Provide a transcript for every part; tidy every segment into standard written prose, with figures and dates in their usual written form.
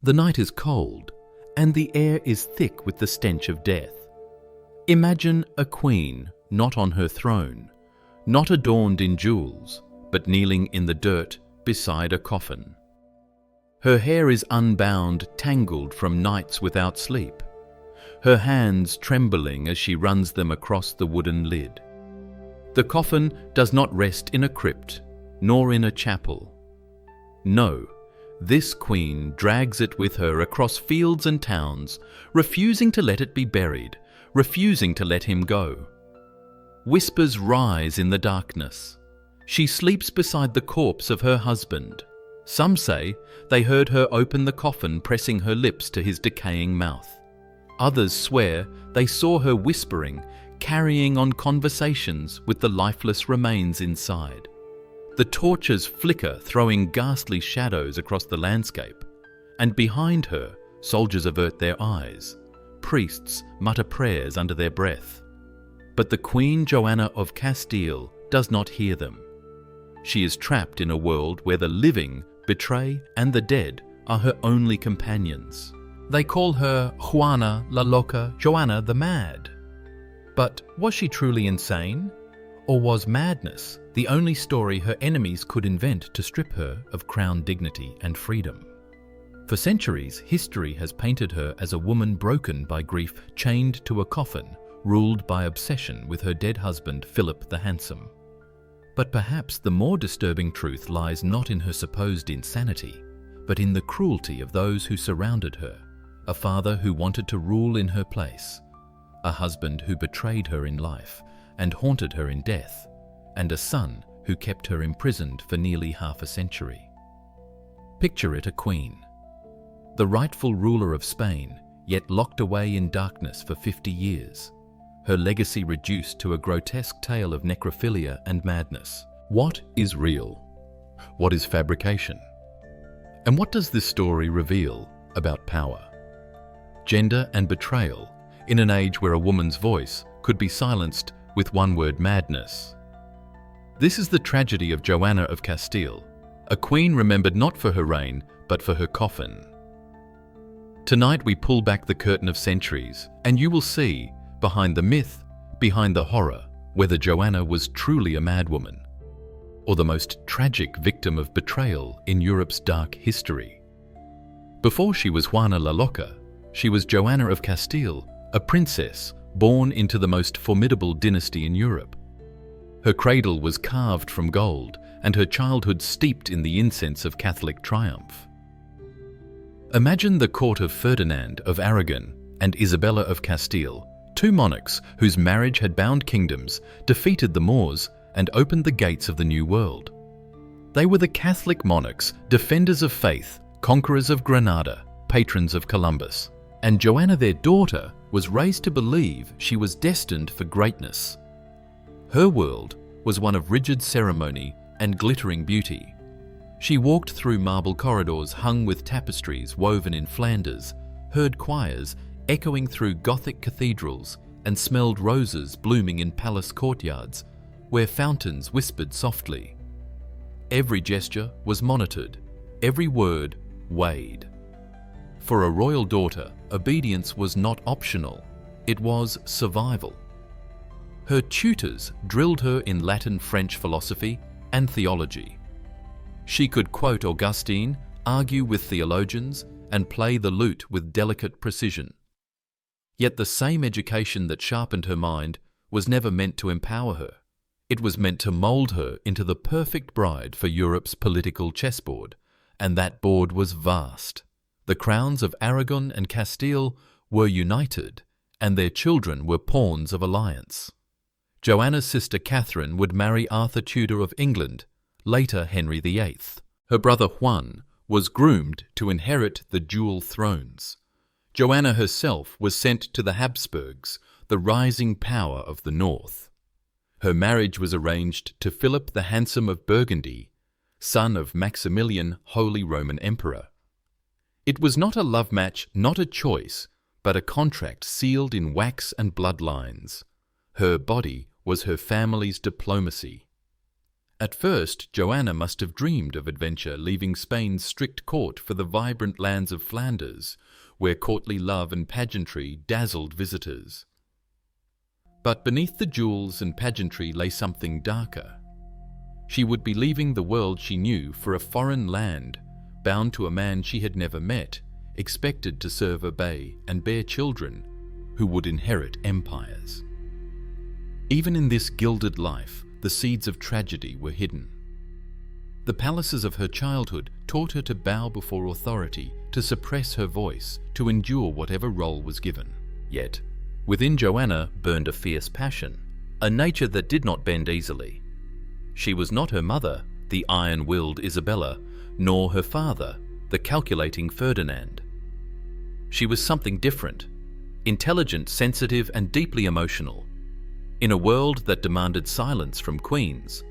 The night is cold, and the air is thick with the stench of death. Imagine a queen not on her throne, not adorned in jewels, but kneeling in the dirt beside a coffin. Her hair is unbound, tangled from nights without sleep, her hands trembling as she runs them across the wooden lid. The coffin does not rest in a crypt, nor in a chapel. No, this queen drags it with her across fields and towns, refusing to let it be buried, refusing to let him go. Whispers rise in the darkness. She sleeps beside the corpse of her husband. Some say they heard her open the coffin, pressing her lips to his decaying mouth. Others swear they saw her whispering, carrying on conversations with the lifeless remains inside. The torches flicker, throwing ghastly shadows across the landscape, and behind her, soldiers avert their eyes. Priests mutter prayers under their breath. But the Queen Joanna of Castile does not hear them. She is trapped in a world where the living betray and the dead are her only companions. They call her Juana la Loca, Joanna the Mad. But was she truly insane? Or was madness the only story her enemies could invent to strip her of crown dignity and freedom? For centuries, history has painted her as a woman broken by grief, chained to a coffin, ruled by obsession with her dead husband Philip the Handsome. But perhaps the more disturbing truth lies not in her supposed insanity, but in the cruelty of those who surrounded her. A father who wanted to rule in her place, a husband who betrayed her in life and haunted her in death, and a son who kept her imprisoned for nearly half a century. Picture it a queen, the rightful ruler of Spain, yet locked away in darkness for 50 years, her legacy reduced to a grotesque tale of necrophilia and madness. What is real? What is fabrication? And what does this story reveal about power, gender and betrayal in an age where a woman's voice could be silenced with one word: madness? This is the tragedy of Joanna of Castile, a queen remembered not for her reign, but for her coffin. Tonight we pull back the curtain of centuries, and you will see, behind the myth, behind the horror, whether Joanna was truly a madwoman, or the most tragic victim of betrayal in Europe's dark history. Before she was Juana la Loca, she was Joanna of Castile, a princess born into the most formidable dynasty in Europe. Her cradle was carved from gold, and her childhood steeped in the incense of Catholic triumph. Imagine the court of Ferdinand of Aragon and Isabella of Castile, two monarchs whose marriage had bound kingdoms, defeated the Moors, and opened the gates of the New World. They were the Catholic monarchs, defenders of faith, conquerors of Granada, patrons of Columbus. And Joanna, their daughter, was raised to believe she was destined for greatness. Her world was one of rigid ceremony and glittering beauty. She walked through marble corridors hung with tapestries woven in Flanders, heard choirs echoing through Gothic cathedrals, and smelled roses blooming in palace courtyards, where fountains whispered softly. Every gesture was monitored, every word weighed. For a royal daughter, obedience was not optional, it was survival. Her tutors drilled her in Latin, French philosophy and theology. She could quote Augustine, argue with theologians, and play the lute with delicate precision. Yet the same education that sharpened her mind was never meant to empower her. It was meant to mould her into the perfect bride for Europe's political chessboard, and that board was vast. The crowns of Aragon and Castile were united, and their children were pawns of alliance. Joanna's sister Catherine would marry Arthur Tudor of England, later Henry VIII. Her brother Juan was groomed to inherit the dual thrones. Joanna herself was sent to the Habsburgs, the rising power of the north. Her marriage was arranged to Philip the Handsome of Burgundy, son of Maximilian, Holy Roman Emperor. It was not a love match, not a choice, but a contract sealed in wax and bloodlines. Her body was her family's diplomacy. At first, Joanna must have dreamed of adventure, leaving Spain's strict court for the vibrant lands of Flanders, where courtly love and pageantry dazzled visitors. But beneath the jewels and pageantry lay something darker. She would be leaving the world she knew for a foreign land, bound to a man she had never met, expected to serve, obey, and bear children who would inherit empires. Even in this gilded life, the seeds of tragedy were hidden. The palaces of her childhood taught her to bow before authority, to suppress her voice, to endure whatever role was given. Yet, within Joanna burned a fierce passion, a nature that did not bend easily. She was not her mother, the iron-willed Isabella, nor her father, the calculating Ferdinand. She was something different, intelligent, sensitive, and deeply emotional. In a world that demanded silence from queens,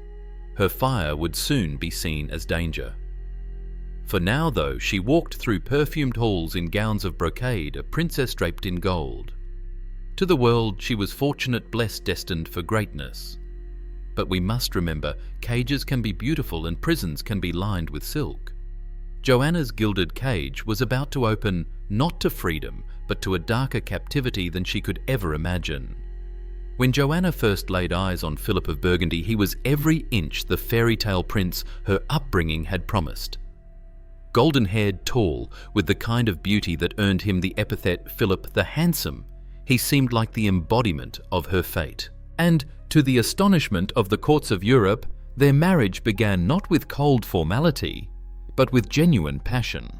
her fire would soon be seen as danger. For now, though, she walked through perfumed halls in gowns of brocade, a princess draped in gold. To the world, she was fortunate, blessed, destined for greatness. But we must remember, cages can be beautiful and prisons can be lined with silk. Joanna's gilded cage was about to open not to freedom, but to a darker captivity than she could ever imagine. When Joanna first laid eyes on Philip of Burgundy, he was every inch the fairy tale prince her upbringing had promised. Golden-haired, tall, with the kind of beauty that earned him the epithet Philip the Handsome, he seemed like the embodiment of her fate. And, to the astonishment of the courts of Europe, their marriage began not with cold formality, but with genuine passion.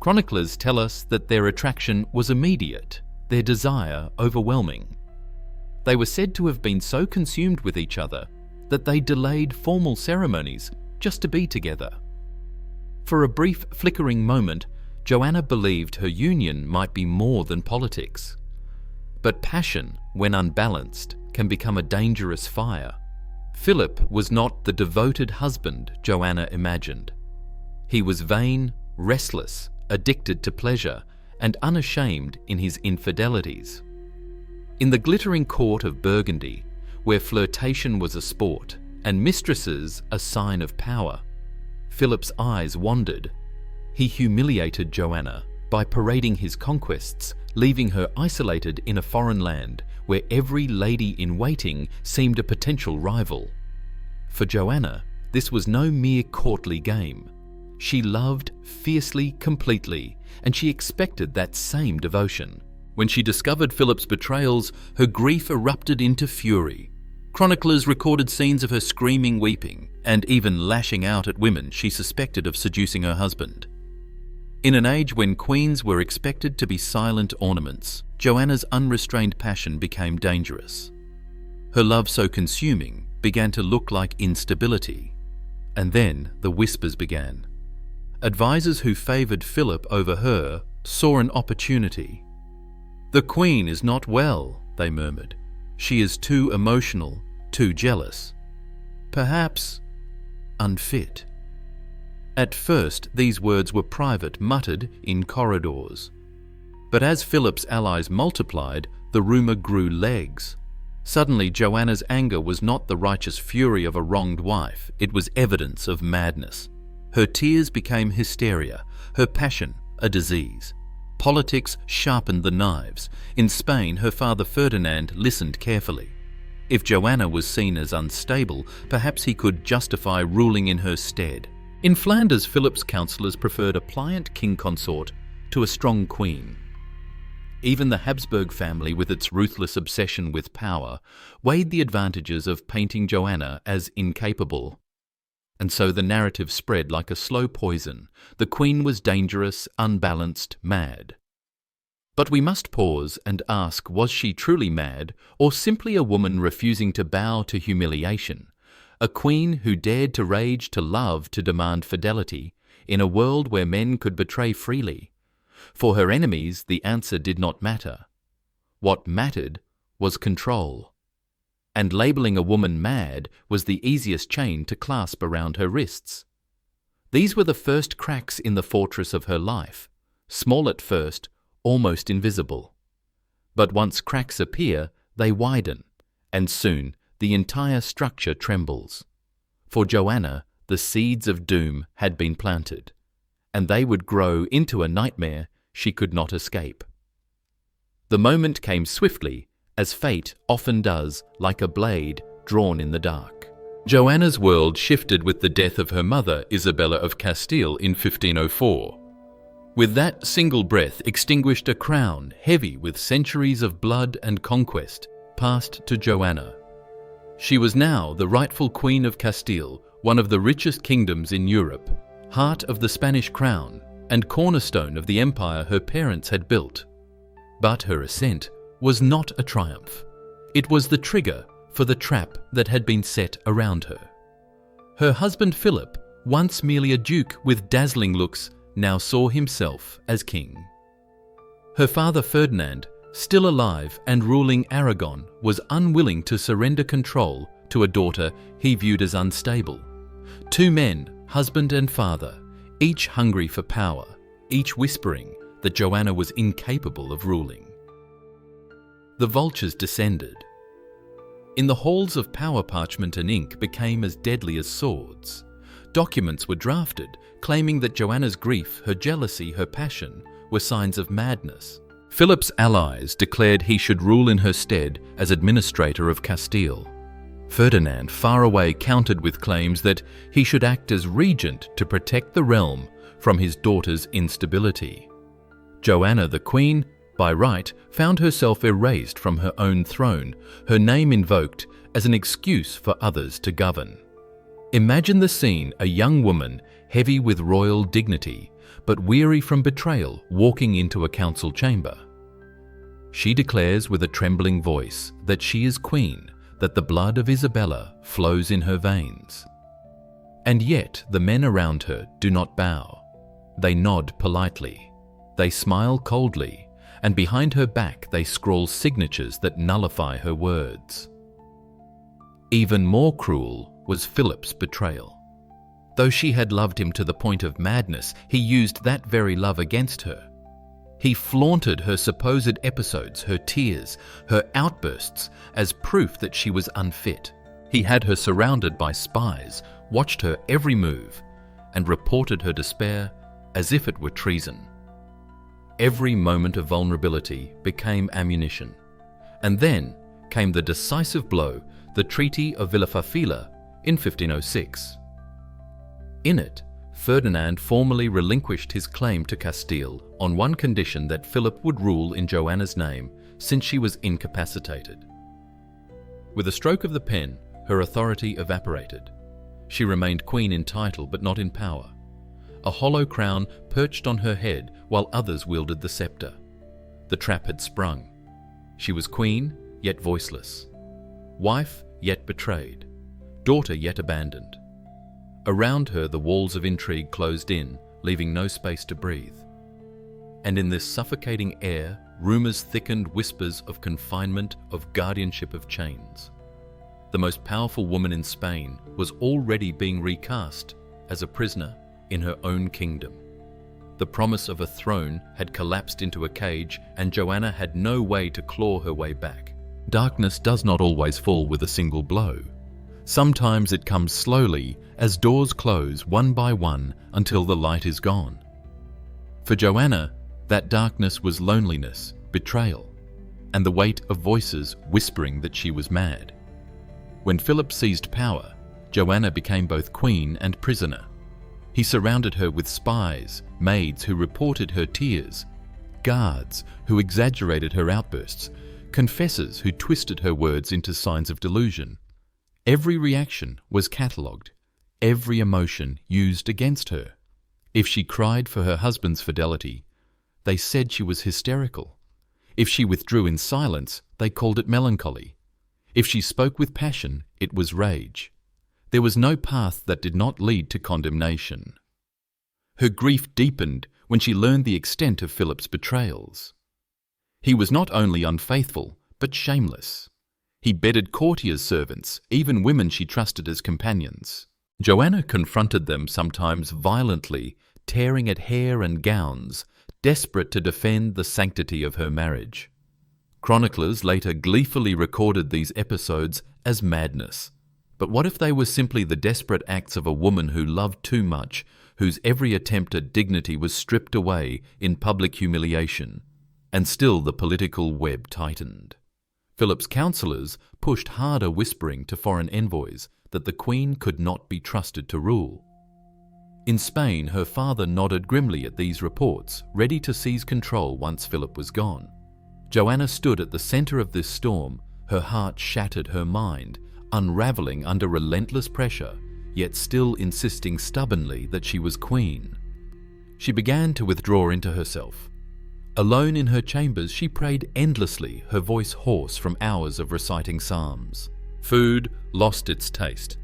Chroniclers tell us that their attraction was immediate, their desire overwhelming. They were said to have been so consumed with each other that they delayed formal ceremonies just to be together. For a brief, flickering moment, Joanna believed her union might be more than politics. But passion, when unbalanced, can become a dangerous fire. Philip was not the devoted husband Joanna imagined. He was vain, restless, addicted to pleasure, and unashamed in his infidelities. In the glittering court of Burgundy, where flirtation was a sport and mistresses a sign of power, Philip's eyes wandered. He humiliated Joanna by parading his conquests, leaving her isolated in a foreign land where every lady-in-waiting seemed a potential rival. For Joanna, this was no mere courtly game. She loved fiercely, completely, and she expected that same devotion. When she discovered Philip's betrayals, her grief erupted into fury. Chroniclers recorded scenes of her screaming, weeping, and even lashing out at women she suspected of seducing her husband. In an age when queens were expected to be silent ornaments, Joanna's unrestrained passion became dangerous. Her love, so consuming, began to look like instability. And then the whispers began. Advisors who favoured Philip over her saw an opportunity. "The Queen is not well," they murmured. "She is too emotional, too jealous. Perhaps unfit." At first, these words were private, muttered in corridors. But as Philip's allies multiplied, the rumour grew legs. Suddenly, Joanna's anger was not the righteous fury of a wronged wife, it was evidence of madness. Her tears became hysteria, her passion a disease. Politics sharpened the knives. In Spain, her father Ferdinand listened carefully. If Joanna was seen as unstable, perhaps he could justify ruling in her stead. In Flanders, Philip's counsellors preferred a pliant king consort to a strong queen. Even the Habsburg family, with its ruthless obsession with power, weighed the advantages of painting Joanna as incapable. And so the narrative spread like a slow poison. The queen was dangerous, unbalanced, mad. But we must pause and ask, was she truly mad, or simply a woman refusing to bow to humiliation? A queen who dared to rage, to love, to demand fidelity, in a world where men could betray freely. For her enemies, the answer did not matter. What mattered was control. And labelling a woman mad was the easiest chain to clasp around her wrists. These were the first cracks in the fortress of her life, small at first, almost invisible. But once cracks appear, they widen, and soon the entire structure trembles. For Joanna, the seeds of doom had been planted, and they would grow into a nightmare she could not escape. The moment came swiftly, as fate often does, like a blade drawn in the dark. Joanna's world shifted with the death of her mother, Isabella of Castile, in 1504. With that single breath extinguished a crown heavy with centuries of blood and conquest, passed to Joanna. She was now the rightful Queen of Castile, one of the richest kingdoms in Europe, heart of the Spanish crown, and cornerstone of the empire her parents had built. But her ascent was not a triumph. It was the trigger for the trap that had been set around her. Her husband Philip, once merely a duke with dazzling looks, now saw himself as king. Her father Ferdinand, still alive and ruling Aragon, was unwilling to surrender control to a daughter he viewed as unstable. Two men, husband and father, each hungry for power, each whispering that Joanna was incapable of ruling. The vultures descended. In the halls of power, parchment and ink became as deadly as swords. Documents were drafted claiming that Joanna's grief, her jealousy, her passion were signs of madness. Philip's allies declared he should rule in her stead as administrator of Castile. Ferdinand, far away, countered with claims that he should act as regent to protect the realm from his daughter's instability. Joanna, the queen, by right, found herself erased from her own throne, her name invoked as an excuse for others to govern. Imagine the scene: a young woman, heavy with royal dignity, but weary from betrayal, walking into a council chamber. She declares with a trembling voice that she is queen, that the blood of Isabella flows in her veins. And yet the men around her do not bow. They nod politely. They smile coldly, and behind her back they scrawl signatures that nullify her words. Even more cruel was Philip's betrayal. Though she had loved him to the point of madness, he used that very love against her. He flaunted her supposed episodes, her tears, her outbursts, as proof that she was unfit. He had her surrounded by spies, watched her every move, and reported her despair as if it were treason. Every moment of vulnerability became ammunition. And then came the decisive blow, the Treaty of Villafafila in 1506. In it, Ferdinand formally relinquished his claim to Castile on one condition: that Philip would rule in Joanna's name, since she was incapacitated. With a stroke of the pen, her authority evaporated. She remained queen in title but not in power. A hollow crown perched on her head while others wielded the scepter. The trap had sprung. She was queen, yet voiceless. Wife, yet betrayed. Daughter, yet abandoned. Around her the walls of intrigue closed in, leaving no space to breathe. And in this suffocating air, rumours thickened, whispers of confinement, of guardianship, of chains. The most powerful woman in Spain was already being recast as a prisoner in her own kingdom. The promise of a throne had collapsed into a cage, and Joanna had no way to claw her way back. Darkness does not always fall with a single blow. Sometimes it comes slowly, as doors close one by one until the light is gone. For Joanna, that darkness was loneliness, betrayal, and the weight of voices whispering that she was mad. When Philip seized power, Joanna became both queen and prisoner. He surrounded her with spies, maids who reported her tears, guards who exaggerated her outbursts, confessors who twisted her words into signs of delusion. Every reaction was catalogued, every emotion used against her. If she cried for her husband's fidelity, they said she was hysterical. If she withdrew in silence, they called it melancholy. If she spoke with passion, it was rage. There was no path that did not lead to condemnation. Her grief deepened when she learned the extent of Philip's betrayals. He was not only unfaithful, but shameless. He bedded courtiers' servants, even women she trusted as companions. Joanna confronted them sometimes violently, tearing at hair and gowns, desperate to defend the sanctity of her marriage. Chroniclers later gleefully recorded these episodes as madness, But what if they were simply the desperate acts of a woman who loved too much, whose every attempt at dignity was stripped away in public humiliation? And still the political web tightened. Philip's counsellors pushed harder, whispering to foreign envoys that the Queen could not be trusted to rule. In Spain, her father nodded grimly at these reports, ready to seize control once Philip was gone. Joanna stood at the centre of this storm, her heart shattered, her mind unravelling under relentless pressure, yet still insisting stubbornly that she was queen. She began to withdraw into herself. Alone in her chambers, she prayed endlessly, her voice hoarse from hours of reciting psalms. Food lost its taste.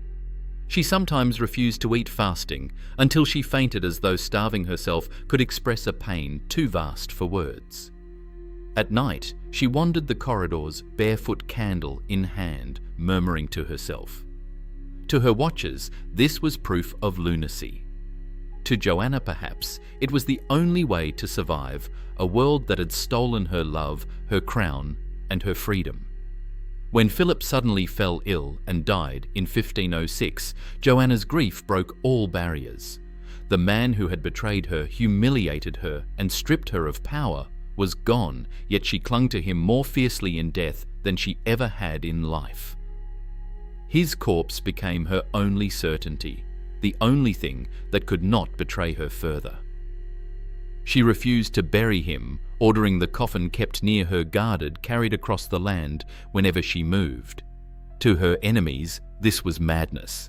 She sometimes refused to eat fasting until she fainted, as though starving herself could express a pain too vast for words. At night, she wandered the corridors, barefoot, candle in hand, murmuring to herself. To her watchers, this was proof of lunacy. To Joanna, perhaps, it was the only way to survive a world that had stolen her love, her crown, and her freedom. When Philip suddenly fell ill and died in 1506, Joanna's grief broke all barriers. The man who had betrayed her, humiliated her, and stripped her of power was gone, yet she clung to him more fiercely in death than she ever had in life. His corpse became her only certainty, the only thing that could not betray her further. She refused to bury him, ordering the coffin kept near her guarded, carried across the land whenever she moved. To her enemies, this was madness.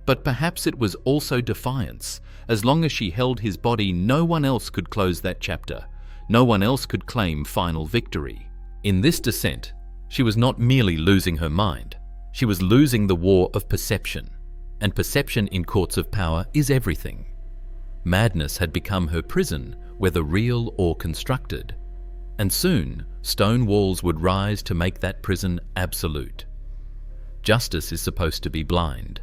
But perhaps it was also defiance. As long as she held his body, no one else could close that chapter. No one else could claim final victory. In this descent, she was not merely losing her mind. She was losing the war of perception. And perception in courts of power is everything. Madness had become her prison, whether real or constructed. And soon, stone walls would rise to make that prison absolute. Justice is supposed to be blind.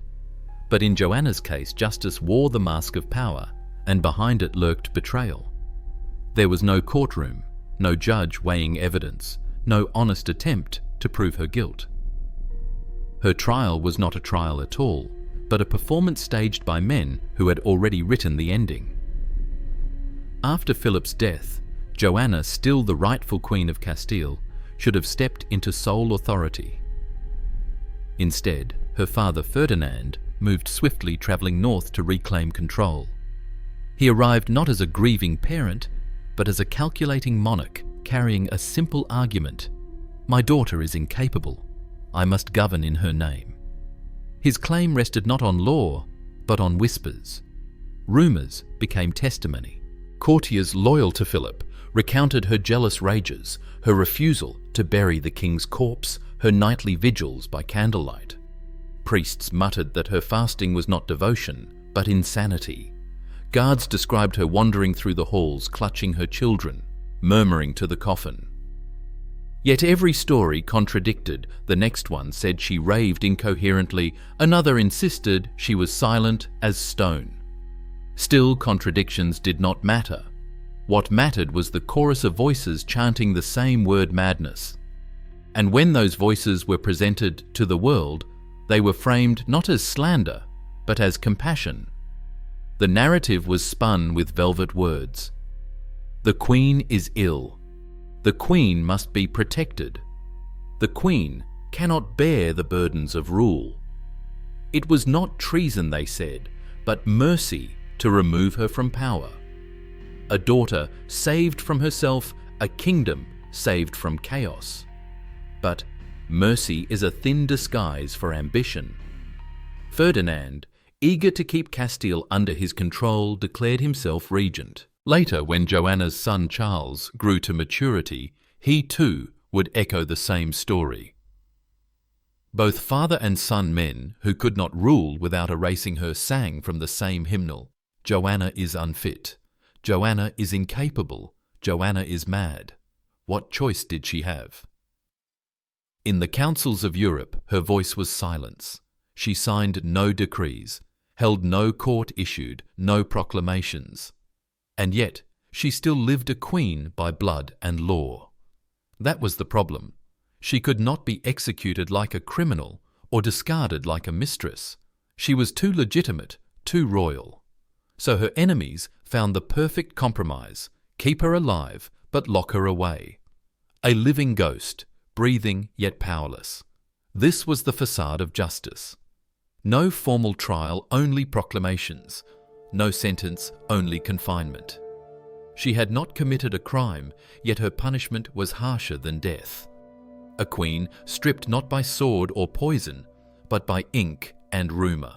But in Joanna's case, justice wore the mask of power, and behind it lurked betrayal. There was no courtroom, no judge weighing evidence, no honest attempt to prove her guilt. Her trial was not a trial at all, but a performance staged by men who had already written the ending. After Philip's death, Joanna, still the rightful Queen of Castile, should have stepped into sole authority. Instead, her father Ferdinand moved swiftly, travelling north to reclaim control. He arrived not as a grieving parent, but as a calculating monarch carrying a simple argument: "My daughter is incapable. I must govern in her name." His claim rested not on law, but on whispers. Rumours became testimony. Courtiers loyal to Philip recounted her jealous rages, her refusal to bury the king's corpse, her nightly vigils by candlelight. Priests muttered that her fasting was not devotion, but insanity. Guards described her wandering through the halls, clutching her children, murmuring to the coffin. Yet every story contradicted. The next one said she raved incoherently, another insisted she was silent as stone. Still, contradictions did not matter. What mattered was the chorus of voices chanting the same word: madness. And when those voices were presented to the world, they were framed not as slander, but as compassion. The narrative was spun with velvet words. The Queen is ill. The Queen must be protected. The Queen cannot bear the burdens of rule. It was not treason, they said, but mercy to remove her from power. A daughter saved from herself, a kingdom saved from chaos. But mercy is a thin disguise for ambition. Ferdinand, eager to keep Castile under his control, declared himself regent. Later, when Joanna's son Charles grew to maturity, he too would echo the same story. Both father and son men who could not rule without erasing her sang from the same hymnal: "Joanna is unfit. Joanna is incapable. Joanna is mad." What choice did she have? In the councils of Europe, her voice was silence. She signed no decrees, held no court-issued, no proclamations. And yet, she still lived a queen by blood and law. That was the problem. She could not be executed like a criminal or discarded like a mistress. She was too legitimate, too royal. So her enemies found the perfect compromise: keep her alive, but lock her away. A living ghost, breathing yet powerless. This was the facade of justice. No formal trial, only proclamations. No sentence, only confinement. She had not committed a crime, yet her punishment was harsher than death. A queen stripped not by sword or poison, but by ink and rumour.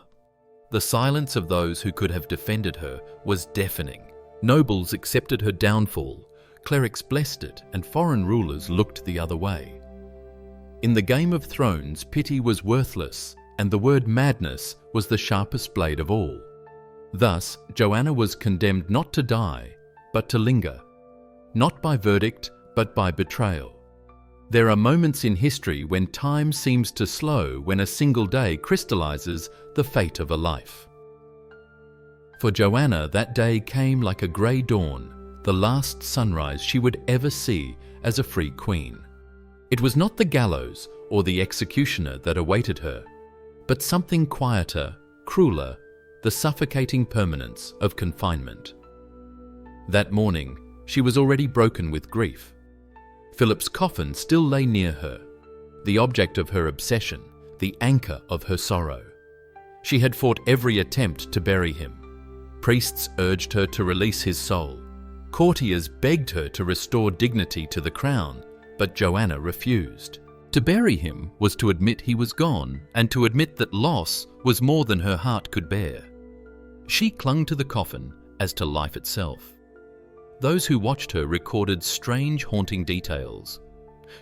The silence of those who could have defended her was deafening. Nobles accepted her downfall, clerics blessed it, and foreign rulers looked the other way. In the Game of Thrones, pity was worthless, and the word madness was the sharpest blade of all. Thus, Joanna was condemned not to die, but to linger, not by verdict, but by betrayal. There are moments in history when time seems to slow, when a single day crystallizes the fate of a life. For Joanna, that day came like a grey dawn, the last sunrise she would ever see as a free queen. It was not the gallows or the executioner that awaited her, but something quieter, crueler, the suffocating permanence of confinement. That morning, she was already broken with grief. Philip's coffin still lay near her, the object of her obsession, the anchor of her sorrow. She had fought every attempt to bury him. Priests urged her to release his soul. Courtiers begged her to restore dignity to the crown, but Joanna refused. To bury him was to admit he was gone, and to admit that loss was more than her heart could bear. She clung to the coffin as to life itself. Those who watched her recorded strange, haunting details.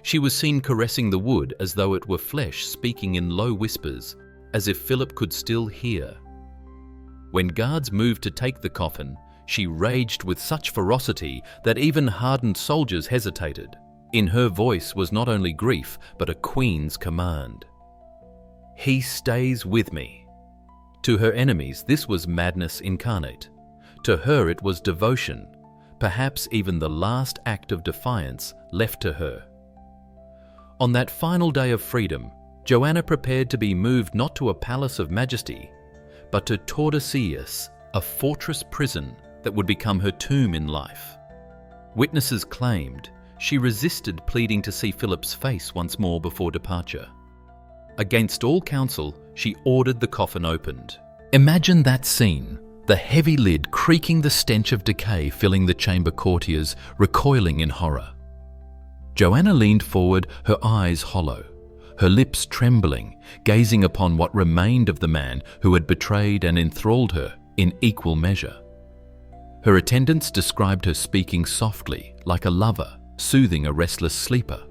She was seen caressing the wood as though it were flesh, speaking in low whispers, as if Philip could still hear. When guards moved to take the coffin, she raged with such ferocity that even hardened soldiers hesitated. In her voice was not only grief, but a queen's command. "He stays with me." To her enemies, this was madness incarnate. To her, it was devotion, perhaps even the last act of defiance left to her. On that final day of freedom, Joanna prepared to be moved not to a palace of majesty, but to Tordesillas, a fortress prison that would become her tomb in life. Witnesses claimed she resisted pleading to see Philip's face once more before departure. Against all counsel, she ordered the coffin opened. Imagine that scene, the heavy lid creaking, the stench of decay filling the chamber, courtiers recoiling in horror. Joanna leaned forward, her eyes hollow, her lips trembling, gazing upon what remained of the man who had betrayed and enthralled her in equal measure. Her attendants described her speaking softly, like a lover, soothing a restless sleeper.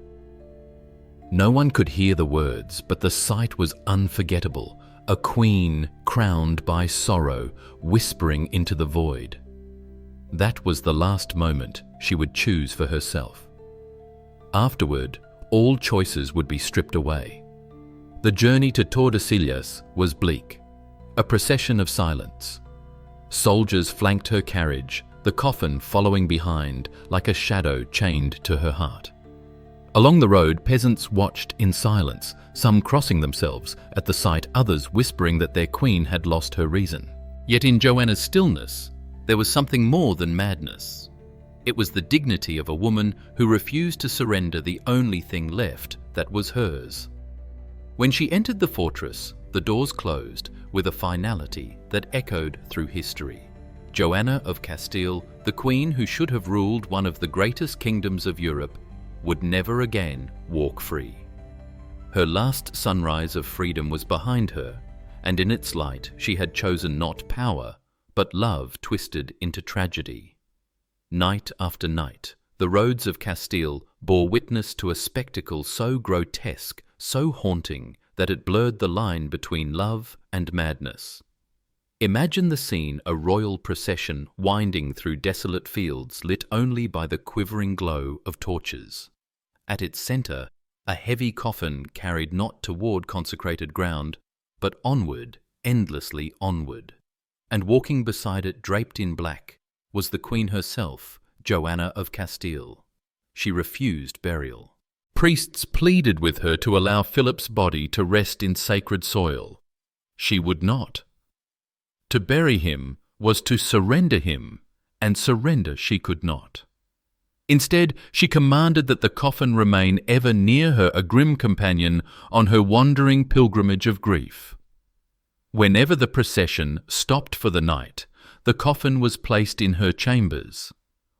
No one could hear the words, but the sight was unforgettable, a queen crowned by sorrow, whispering into the void. That was the last moment she would choose for herself. Afterward, all choices would be stripped away. The journey to Tordesillas was bleak, a procession of silence. Soldiers flanked her carriage, the coffin following behind like a shadow chained to her heart. Along the road, peasants watched in silence, some crossing themselves at the sight, others whispering that their queen had lost her reason. Yet in Joanna's stillness, there was something more than madness. It was the dignity of a woman who refused to surrender the only thing left that was hers. When she entered the fortress, the doors closed with a finality that echoed through history. Joanna of Castile, the queen who should have ruled one of the greatest kingdoms of Europe, would never again walk free. Her last sunrise of freedom was behind her, and in its light she had chosen not power, but love twisted into tragedy. Night after night, the roads of Castile bore witness to a spectacle so grotesque, so haunting, that it blurred the line between love and madness. Imagine the scene: a royal procession winding through desolate fields lit only by the quivering glow of torches. At its center, a heavy coffin carried not toward consecrated ground, but onward, endlessly onward. And walking beside it, draped in black, was the queen herself, Joanna of Castile. She refused burial. priests pleaded with her to allow Philip's body to rest in sacred soil. She would not. To bury him was to surrender him, and surrender she could not. Instead, she commanded that the coffin remain ever near her, a grim companion on her wandering pilgrimage of grief. Whenever the procession stopped for the night, the coffin was placed in her chambers.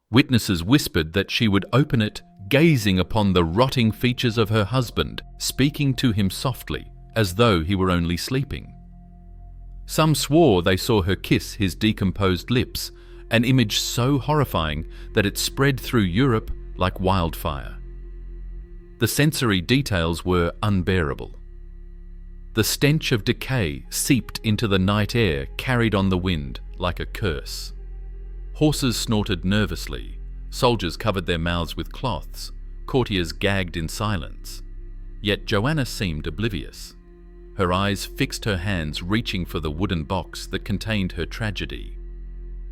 Witnesses whispered that she would open it, gazing upon the rotting features of her husband, speaking to him softly, as though he were only sleeping. Some swore they saw her kiss his decomposed lips, an image so horrifying that it spread through Europe like wildfire. The sensory details were unbearable. The stench of decay seeped into the night air, carried on the wind like a curse. Horses snorted nervously, soldiers covered their mouths with cloths, courtiers gagged in silence. Yet Joanna seemed oblivious. Her eyes fixed, her hands reaching for the wooden box that contained her tragedy.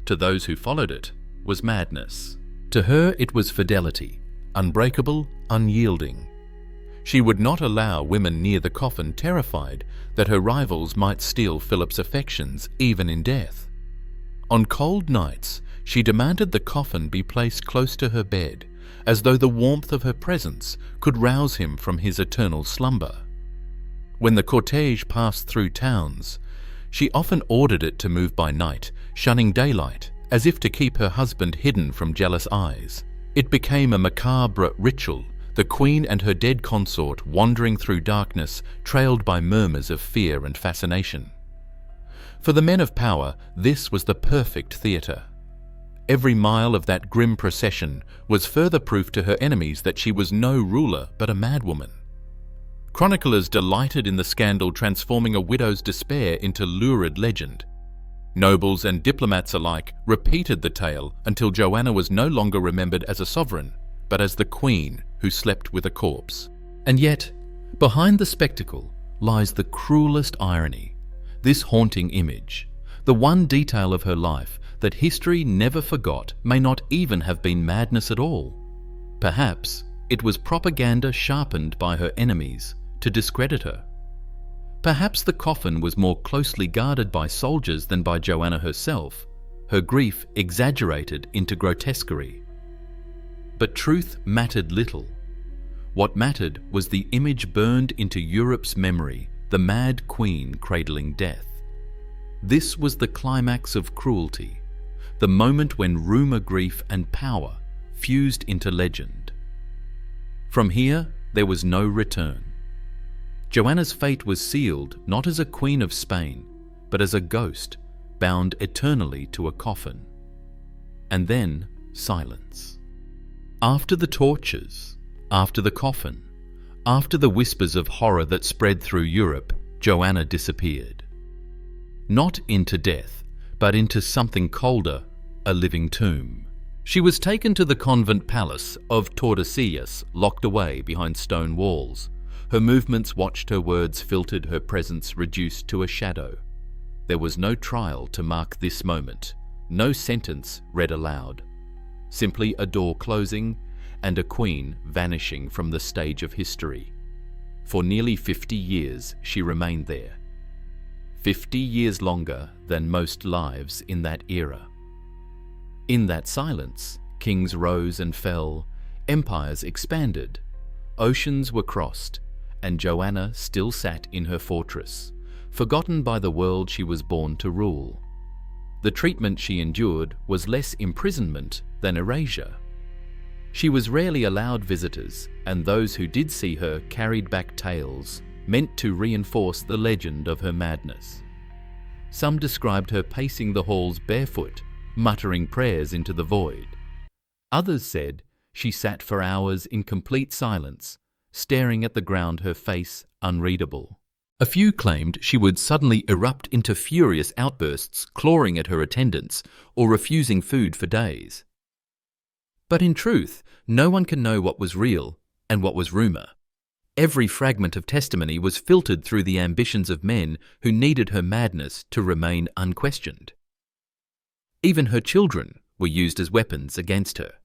To those who followed it was madness. To her it was fidelity, unbreakable, unyielding. She would not allow women near the coffin, terrified that her rivals might steal Philip's affections even in death. On cold nights, she demanded the coffin be placed close to her bed, as though the warmth of her presence could rouse him from his eternal slumber. When the cortege passed through towns, she often ordered it to move by night, shunning daylight, as if to keep her husband hidden from jealous eyes. It became a macabre ritual, the queen and her dead consort wandering through darkness, trailed by murmurs of fear and fascination. For the men of power, this was the perfect theatre. Every mile of that grim procession was further proof to her enemies that she was no ruler but a madwoman. Chroniclers delighted in the scandal, transforming a widow's despair into lurid legend. Nobles and diplomats alike repeated the tale until Joanna was no longer remembered as a sovereign, but as the queen who slept with a corpse. And yet, behind the spectacle lies the cruelest irony. This haunting image, the one detail of her life that history never forgot, may not even have been madness at all. Perhaps it was propaganda sharpened by her enemies to discredit her. Perhaps the coffin was more closely guarded by soldiers than by Joanna herself, her grief exaggerated into grotesquerie. But truth mattered little. What mattered was the image burned into Europe's memory, the mad queen cradling death. This was the climax of cruelty, the moment when rumour, grief and power fused into legend. From here, there was no return. Joanna's fate was sealed not as a queen of Spain, but as a ghost bound eternally to a coffin. And then silence. After the tortures, after the coffin, after the whispers of horror that spread through Europe, Joanna disappeared. Not into death, but into something colder, a living tomb. She was taken to the convent palace of Tordesillas, locked away behind stone walls. Her movements watched, her words filtered, her presence reduced to a shadow. There was no trial to mark this moment, no sentence read aloud. Simply a door closing and a queen vanishing from the stage of history. For nearly 50 years she remained there. 50 years longer than most lives in that era. In that silence, kings rose and fell, empires expanded, oceans were crossed, and Joanna still sat in her fortress, forgotten by the world she was born to rule. The treatment she endured was less imprisonment than erasure. She was rarely allowed visitors, and those who did see her carried back tales meant to reinforce the legend of her madness. Some described her pacing the halls barefoot, muttering prayers into the void. Others said she sat for hours in complete silence, staring at the ground, her face unreadable. A few claimed she would suddenly erupt into furious outbursts, clawing at her attendants or refusing food for days. But in truth, no one can know what was real and what was rumour. Every fragment of testimony was filtered through the ambitions of men who needed her madness to remain unquestioned. Even her children were used as weapons against her.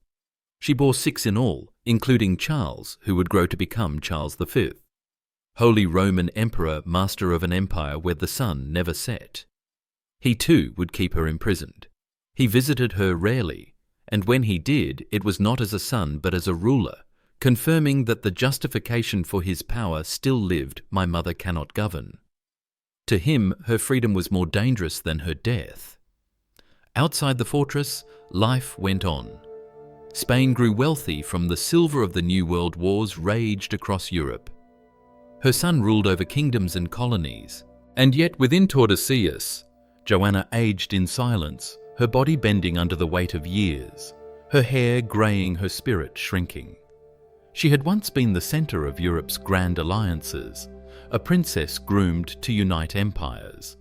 She bore 6 in all, including Charles, who would grow to become Charles V, Holy Roman Emperor, master of an empire where the sun never set. He too would keep her imprisoned. He visited her rarely, and when he did, it was not as a son but as a ruler, confirming that the justification for his power still lived, my mother cannot govern. To him, her freedom was more dangerous than her death. Outside the fortress, life went on. Spain grew wealthy from the silver of the New World Wars raged across Europe. Her son ruled over kingdoms and colonies, and yet within Tordesillas, Joanna aged in silence, her body bending under the weight of years, her hair greying, her spirit shrinking. She had once been the centre of Europe's grand alliances, a princess groomed to unite empires.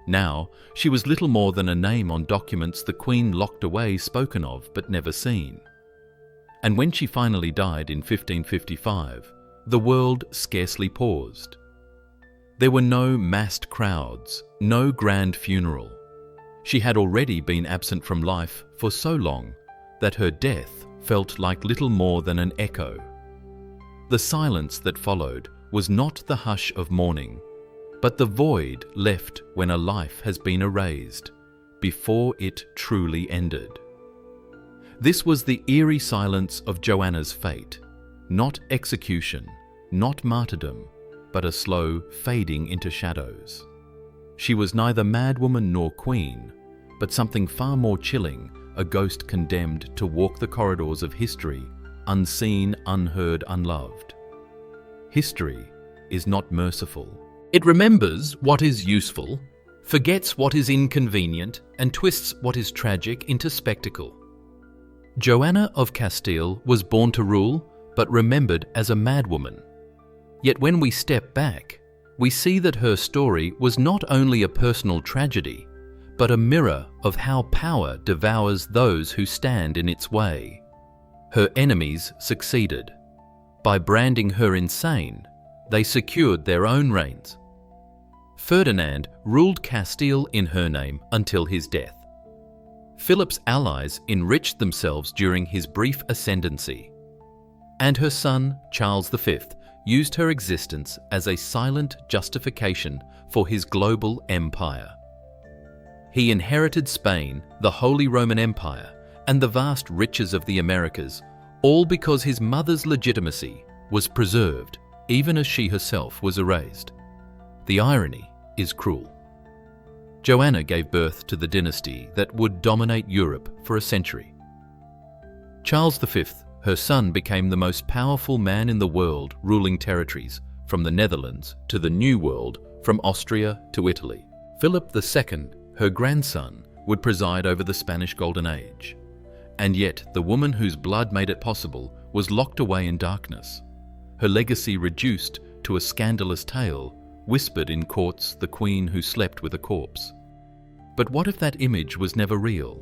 Now, she was little more than a name on documents the Queen locked away, spoken of but never seen. And when she finally died in 1555, the world scarcely paused. There were no massed crowds, no grand funeral. She had already been absent from life for so long that her death felt like little more than an echo. The silence that followed was not the hush of mourning, but the void left when a life has been erased, before it truly ended. This was the eerie silence of Joanna's fate, not execution, not martyrdom, but a slow fading into shadows. She was neither madwoman nor queen, but something far more chilling, a ghost condemned to walk the corridors of history, unseen, unheard, unloved. History is not merciful. It remembers what is useful, forgets what is inconvenient, and twists what is tragic into spectacle. Joanna of Castile was born to rule, but remembered as a madwoman. Yet when we step back, we see that her story was not only a personal tragedy, but a mirror of how power devours those who stand in its way. Her enemies succeeded. By branding her insane, they secured their own reigns. Ferdinand ruled Castile in her name until his death. Philip's allies enriched themselves during his brief ascendancy. And her son, Charles V, used her existence as a silent justification for his global empire. He inherited Spain, the Holy Roman Empire, and the vast riches of the Americas, all because his mother's legitimacy was preserved, even as she herself was erased. The irony is cruel. Joanna gave birth to the dynasty that would dominate Europe for a century. Charles V, her son, became the most powerful man in the world, ruling territories from the Netherlands to the New World, from Austria to Italy. Philip II, her grandson, would preside over the Spanish Golden Age. And yet the woman whose blood made it possible was locked away in darkness, her legacy reduced to a scandalous tale, whispered in courts, the queen who slept with a corpse. But what if that image was never real?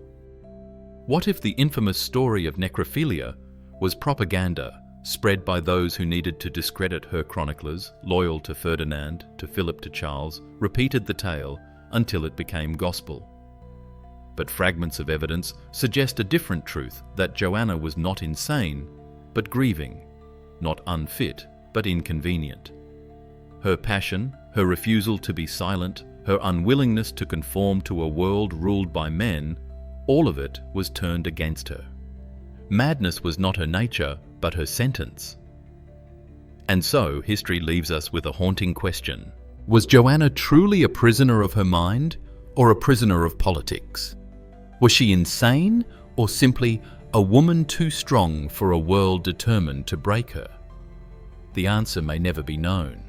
What if the infamous story of necrophilia was propaganda spread by those who needed to discredit her chroniclers, loyal to Ferdinand, to Philip, to Charles, repeated the tale until it became gospel? But fragments of evidence suggest a different truth, that Joanna was not insane, but grieving, not unfit, but inconvenient. Her passion, her refusal to be silent, her unwillingness to conform to a world ruled by men, all of it was turned against her. Madness was not her nature, but her sentence. And so history leaves us with a haunting question. Was Joanna truly a prisoner of her mind, or a prisoner of politics? Was she insane, or simply a woman too strong for a world determined to break her? The answer may never be known.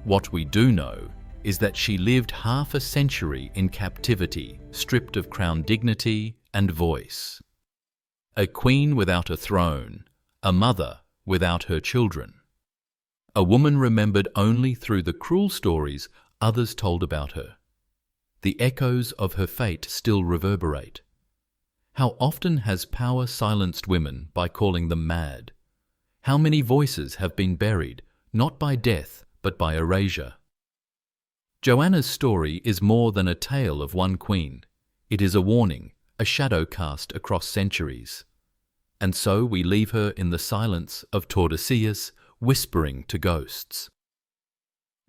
What we do know is that she lived half a century in captivity, stripped of crown dignity and voice. A queen without a throne, a mother without her children. A woman remembered only through the cruel stories others told about her. The echoes of her fate still reverberate. How often has power silenced women by calling them mad? How many voices have been buried, not by death, but by erasure? Joanna's story is more than a tale of one queen. It is a warning, a shadow cast across centuries. and so we leave her in the silence of Tordesillas, whispering to ghosts.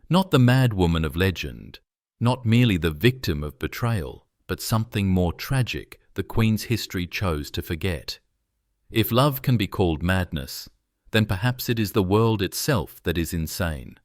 Not the mad woman of legend, not merely the victim of betrayal, but something more tragic the Queen's history chose to forget. If love can be called madness, then perhaps it is the world itself that is insane.